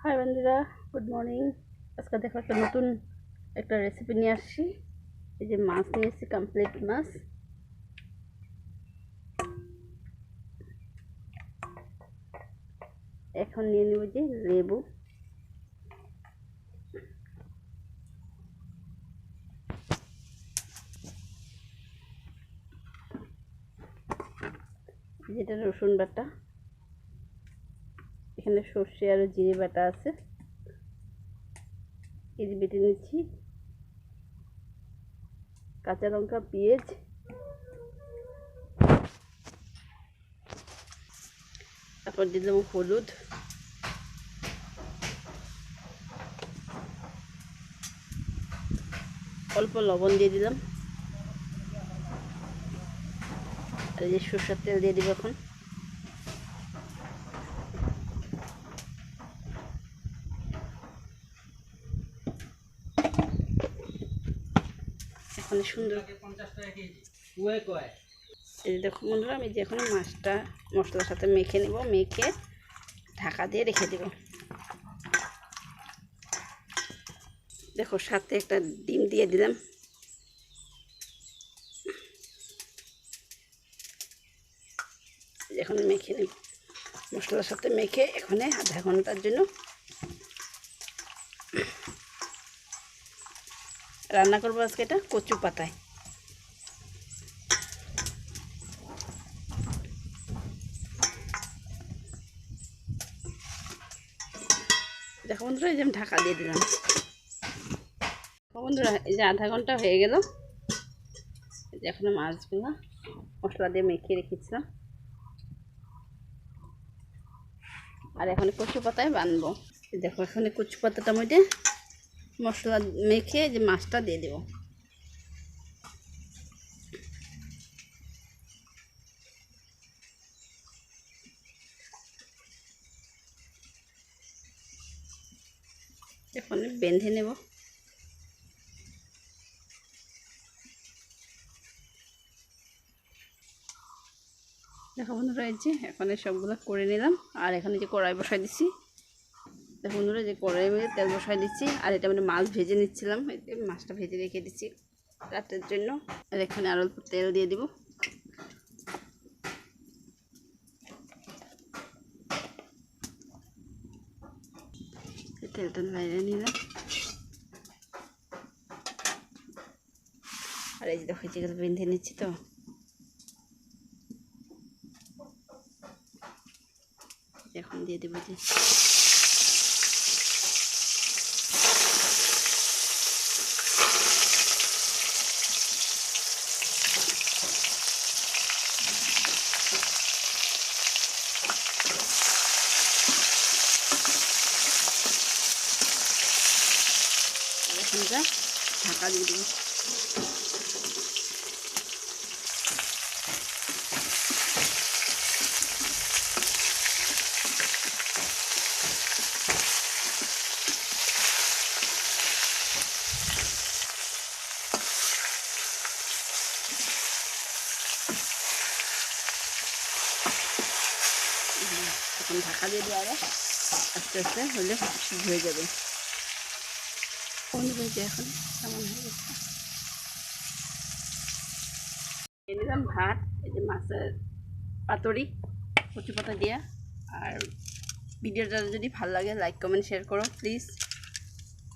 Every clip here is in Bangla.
হাই বন্ধুরা, গুড মর্নিং। আজকে দেখো একটা নতুন একটা রেসিপি নিয়ে আসছি। এই যে মাছ নিয়ে এসেছি, কমপ্লিট মাছ। এখন নিয়ে নেব যে লেবু, যেটা রসুন বাটা, এখানে সর্ষে আর জিরে বাটা আছে, এই যে বেটে নিচ্ছি। কাঁচা লঙ্কা, পেঁয়াজ, তারপর দিয়ে দেবো হলুদ, অল্প লবণ দিয়ে দিলাম, আর এই যে সরষের তেল দিয়ে দিব। এখন সুন্দর এই দেখো বন্ধুরা, আমি যে এখন মাছটা মশলার সাথে মেখে নেব, মেখে ঢাকা দিয়ে রেখে দেব। দেখো সাথে একটা ডিম দিয়ে দিলাম। এখন মেখে নেব মশলার সাথে, মেখে এখানে আধা ঘন্টার জন্য রান্না করবো। আজকে এটা কচু পাতায়। দেখো বন্ধুরা, এই যে আমি ঢাকা দিয়ে দিলাম। বন্ধুরা, এই যে আধা ঘন্টা হয়ে গেল। এখন মাছগুলো মশলা দিয়ে মেখে রেখেছিলাম, আর এখন কচু পাতায় বানবো। দেখো এখানে কচু পাতাটার মধ্যে মশলা মেখে যে মাছটা দিয়ে দেব। এখন বেঁধে নেব। দেখো বন্ধুরা, এই যে এখানে সবগুলো করে নিলাম, আর এখানে যে কড়াই বসাই দিচ্ছি। দেখো বন্ধুরা, যে কড়াইয়ের মধ্যে তেল বসাই দিচ্ছি, আর এটা মানে মাছ ভেজে নিচ্ছিলাম। মাছটা ভেজে রেখে দিচ্ছি রাতের জন্য। আর এখানে আরও অল্প তেল দিয়ে দিব। তেলটা বাইরে নিলাম, আর এই যে দেখো যেগুলো বেঁধে নিচ্ছি। তো এখন দিয়ে দেবো যে এখানটা ঢাকা দিয়ে দেবো। এখন ঢাকা দিয়ে দেওয়া, আরও আস্তে আস্তে হলে সিদ্ধ হয়ে যাবে। যে এখন কেমন হয়ে গেছে। নিলাম ভাত, এই যে মাছের পাতুরি কচু পাতা দিয়া। আর ভিডিওটা যদি ভালো লাগে, লাইক কমেন্ট শেয়ার করো প্লিজ,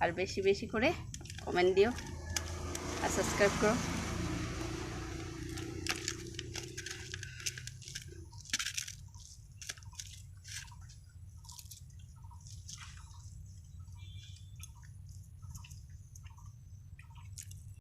আর বেশি বেশি করে কমেন্ট দিও আর সাবস্ক্রাইব করো।